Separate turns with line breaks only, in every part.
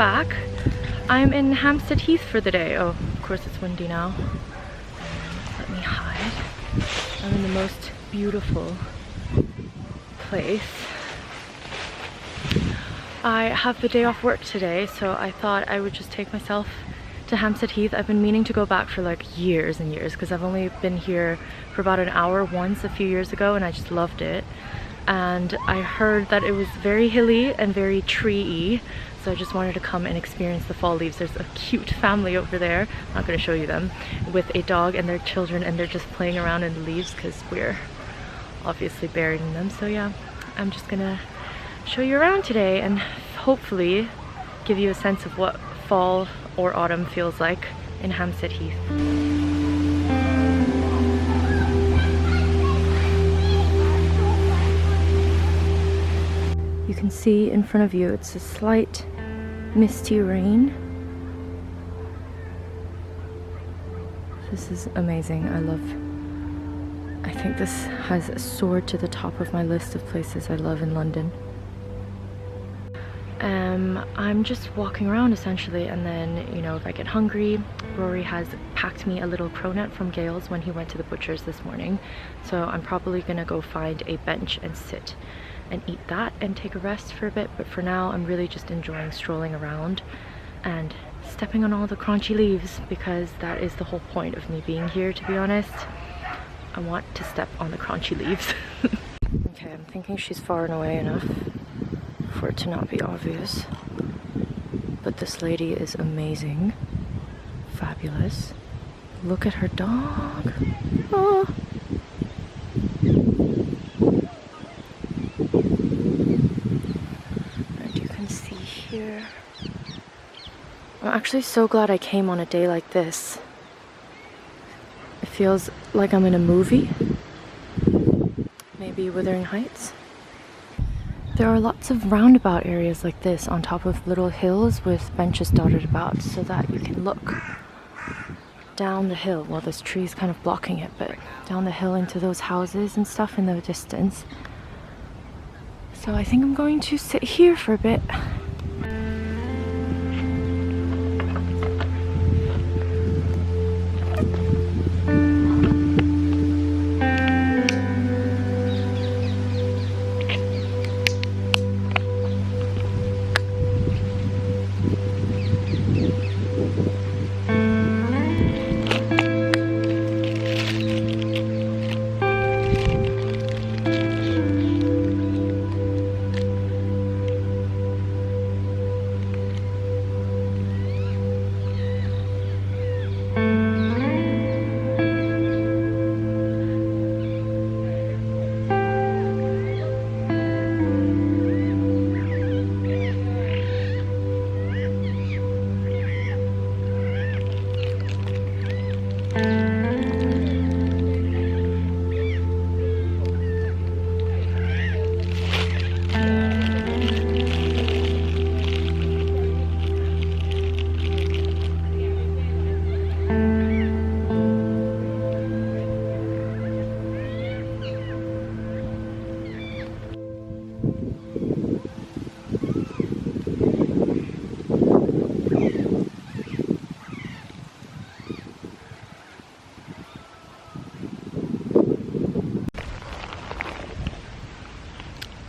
back. I'm in Hampstead Heath for the day. Oh, of course it's windy now. Let me hide. I'm in the most beautiful place. I have the day off work today, so I thought I would just take myself to Hampstead Heath. I've been meaning to go back for like years and years because I've only been here for about an hour once a few years ago and I just loved it. And I heard that it was very hilly and very tree-y, so I just wanted to come and experience the fall leaves. There's a cute family over there, I'm not going to show you them, with a dog and their children, and they're just playing around in the leaves because we're obviously burying them. So yeah, I'm just gonna show you around today and hopefully give you a sense of what fall or autumn feels like in Hampstead Heath. You can see in front of you it's a slight misty rain. This is amazing. I think this has soared to the top of my list of places I love in London. I'm just walking around essentially, and then, you know, if I get hungry, Rory has packed me a little cronut from Gale's when he went to the butcher's this morning. So I'm probably gonna go find a bench and sit and eat that and take a rest for a bit. But for now, I'm really just enjoying strolling around and stepping on all the crunchy leaves, because that is the whole point of me being here, to be honest. I want to step on the crunchy leaves. Okay, I'm thinking she's far and away enough for it to not be obvious. But this lady is amazing. Fabulous. Look at her dog. Oh. And you can see here. I'm actually so glad I came on a day like this. It feels like I'm in a movie. Maybe Wuthering Heights. There are lots of roundabout areas like this on top of little hills with benches dotted about, so that you can look down the hill. Well, this tree is kind of blocking it, but down the hill into those houses and stuff in the distance. So I think I'm going to sit here for a bit.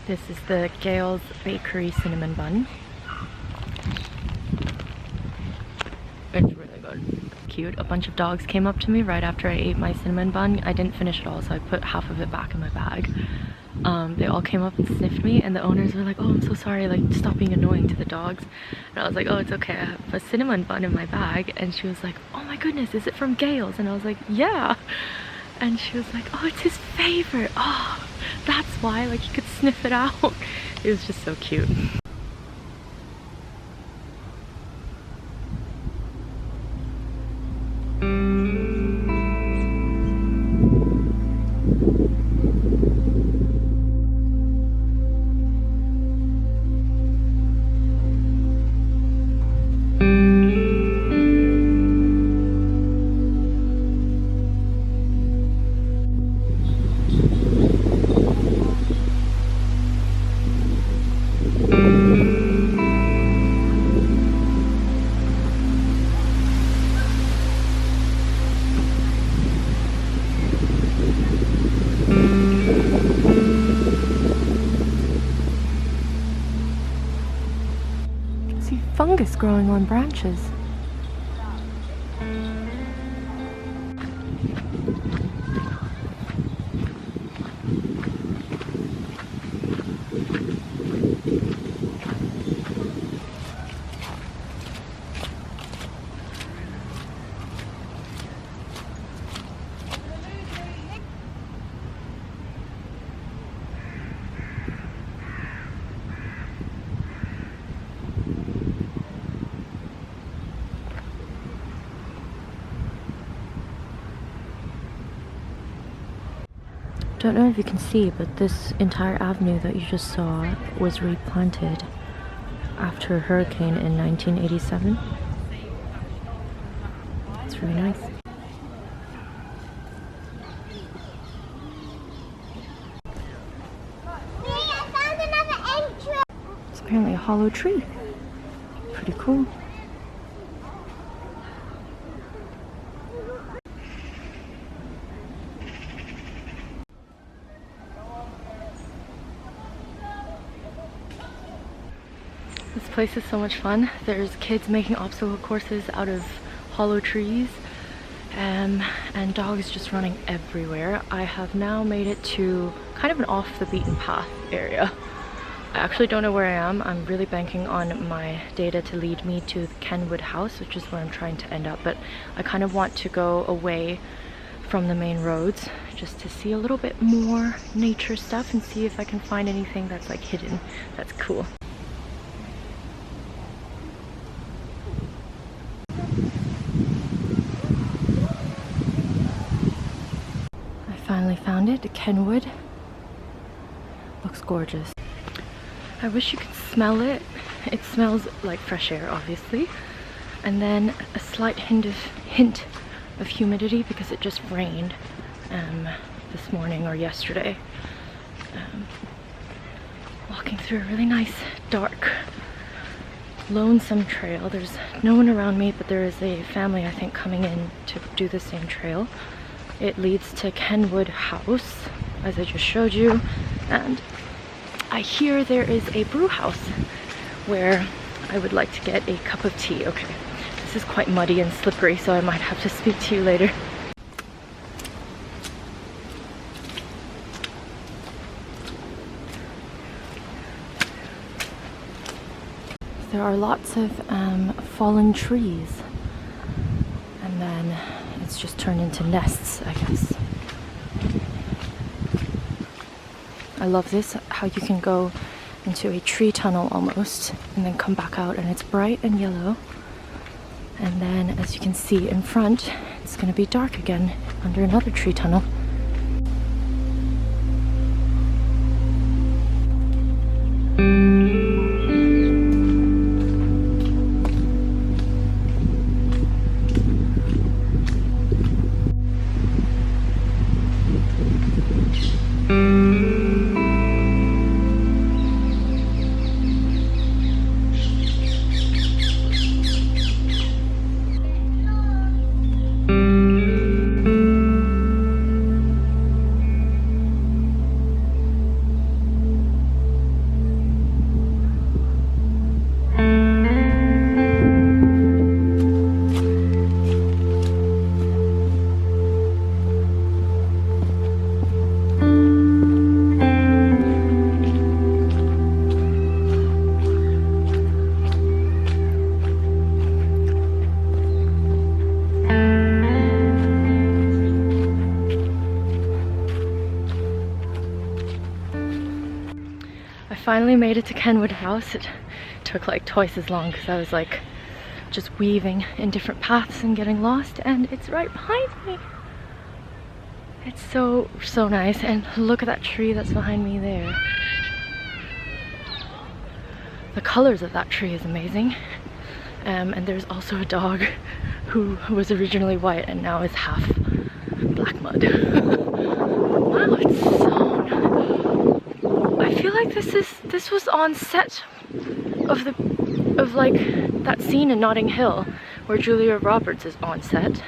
This is the Gale's Bakery cinnamon bun. It's really good. Cute. A bunch of dogs came up to me right after I ate my cinnamon bun. I didn't finish it all, so I put half of it back in my bag. They all came up and sniffed me, and the owners were like, "Oh, I'm so sorry, like, stop being annoying to the dogs." And I was like, "Oh, it's okay, I have a cinnamon bun in my bag." And she was like, "Oh my goodness, is it from Gale's?" And I was like, "Yeah." And she was like, "Oh, it's his favorite. Oh, that's why, like, you could sniff it out." It was just so cute. fungus growing on branches. Don't know if you can see, but this entire avenue that you just saw was replanted after a hurricane in 1987. It's really nice.
I found another entrance.
It's apparently a hollow tree. Pretty cool. This place is so much fun. There's kids making obstacle courses out of hollow trees, and dogs just running everywhere. I have now made it to kind of an off the beaten path area. I actually don't know where I am. I'm really banking on my data to lead me to the Kenwood House, which is where I'm trying to end up, but I kind of want to go away from the main roads just to see a little bit more nature stuff and see if I can find anything that's like hidden that's cool. Finally found it, Kenwood. Looks gorgeous. I wish you could smell it. It smells like fresh air, obviously. And then a slight hint of humidity because it just rained this morning or yesterday. Walking through a really nice, dark, lonesome trail. There's no one around me, but there is a family, I think, coming in to do the same trail. It leads to Kenwood House, as I just showed you, and I hear there is a brew house where I would like to get a cup of tea. Okay, this is quite muddy and slippery, so I might have to speak to you later. There are lots of fallen trees, and then it's just turned into nests, I guess. I love this, how you can go into a tree tunnel almost and then come back out, and it's bright and yellow. And then as you can see in front, it's going to be dark again under another tree tunnel. Finally made it to Kenwood House. It took like twice as long because I was like just weaving in different paths and getting lost, and it's right behind me. It's so nice, and look at that tree that's behind me there. The colors of that tree is amazing. And there's also a dog who was originally white and now is half black mud. Wow, it's so nice. I feel like this was on set of like that scene in Notting Hill where Julia Roberts is on set.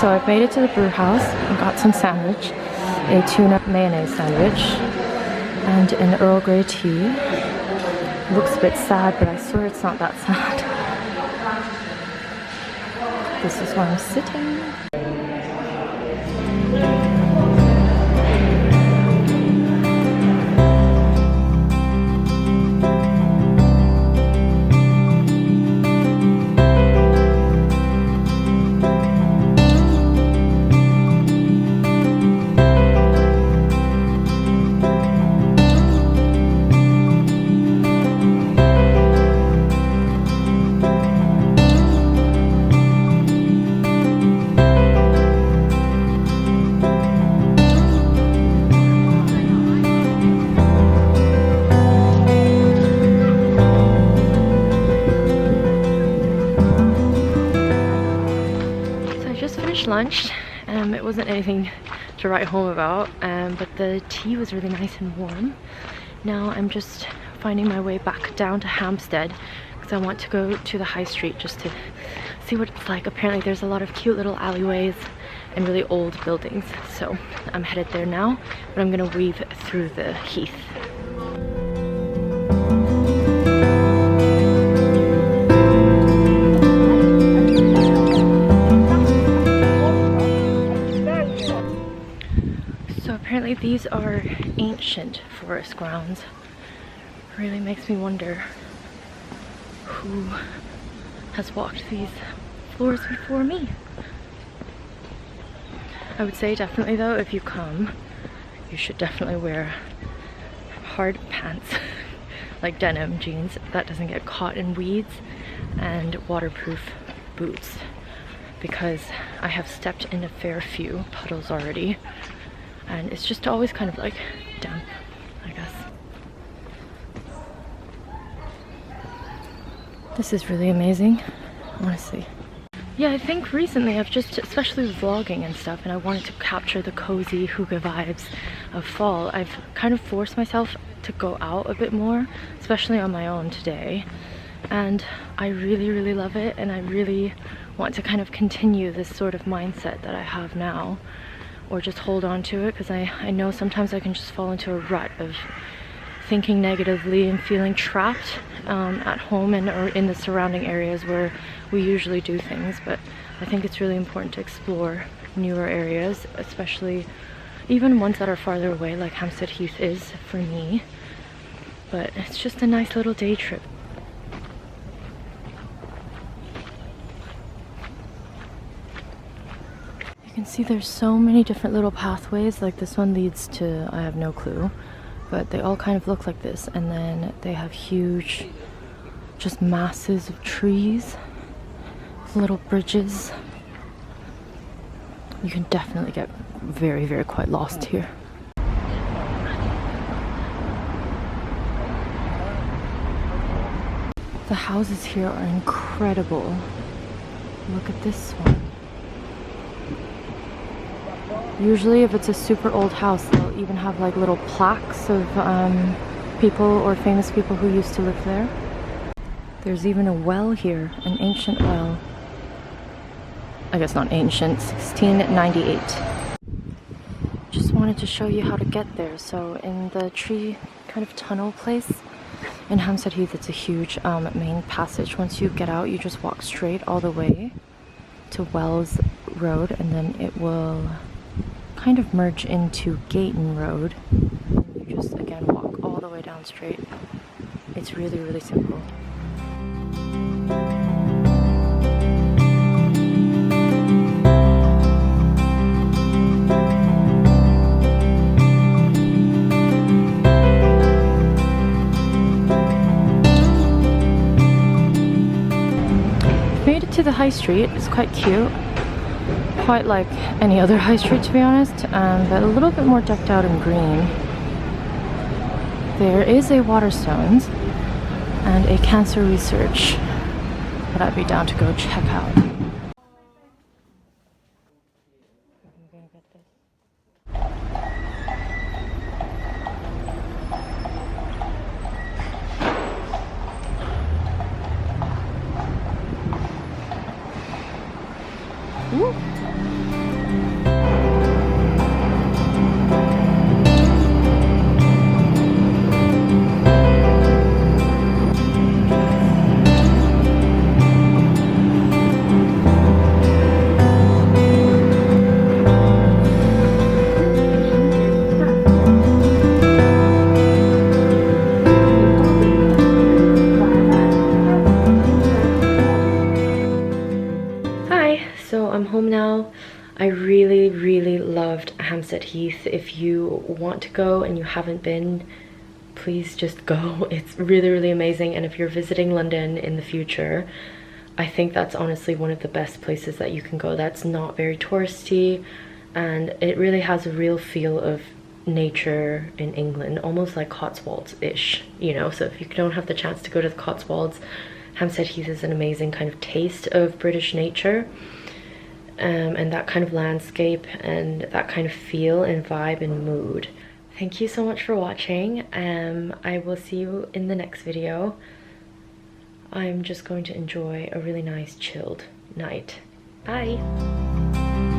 So I've made it to the brew house and got some sandwich, a tuna mayonnaise sandwich, and an Earl Grey tea. It looks a bit sad, but I swear it's not that sad. This is where I'm sitting. Lunch. It wasn't anything to write home about, but the tea was really nice and warm. Now I'm just finding my way back down to Hampstead because I want to go to the high street just to see what it's like. Apparently there's a lot of cute little alleyways and really old buildings, so I'm headed there now, but I'm gonna weave through the heath. Apparently these are ancient forest grounds. Really makes me wonder who has walked these floors before me. I would say definitely though, if you come, you should definitely wear hard pants, like denim jeans that doesn't get caught in weeds, and waterproof boots, because I have stepped in a fair few puddles already. And it's just always kind of like damp, I guess. This is really amazing, honestly. Yeah, I think recently I've just, especially with vlogging and stuff, and I wanted to capture the cozy hygge vibes of fall, I've kind of forced myself to go out a bit more, especially on my own today. And I really, really love it, and I really want to kind of continue this sort of mindset that I have now, or just hold on to it, because I know sometimes I can just fall into a rut of thinking negatively and feeling trapped at home and or in the surrounding areas where we usually do things. But I think it's really important to explore newer areas, especially even ones that are farther away, like Hampstead Heath is for me. But it's just a nice little day trip. You can see there's so many different little pathways. Like this one leads to, I have no clue, but they all kind of look like this, and then they have huge, just masses of trees, little bridges. You can definitely get very, very quite lost here. The houses here are incredible. Look at this one. Usually if it's a super old house, they'll even have like little plaques of people or famous people who used to live there. There's even a well here, an ancient well. I guess not ancient, 1698. Just wanted to show you how to get there. So in the tree kind of tunnel place in Hampstead Heath, it's a huge main passage. Once you get out, you just walk straight all the way to Wells Road, and then it will kind of merge into Gayton Road. You just again walk all the way down straight. It's really, really simple. Made it to the high street. It's quite cute. Quite like any other high street, to be honest, but a little bit more decked out in green. There is a Waterstones and a cancer research that I'd be down to go check out. Ooh. So I'm home now. I really loved Hampstead Heath. If you want to go and you haven't been, please just go. It's really amazing. And if you're visiting London in the future, I think that's honestly one of the best places that you can go. That's not very touristy, and it really has a real feel of nature in England, almost like Cotswolds-ish, you know. So if you don't have the chance to go to the Cotswolds, Hampstead Heath is an amazing kind of taste of British nature, and that kind of landscape and that kind of feel and vibe and mood. Thank you so much for watching. I will see you in the next video. I'm just going to enjoy a really nice chilled night. Bye!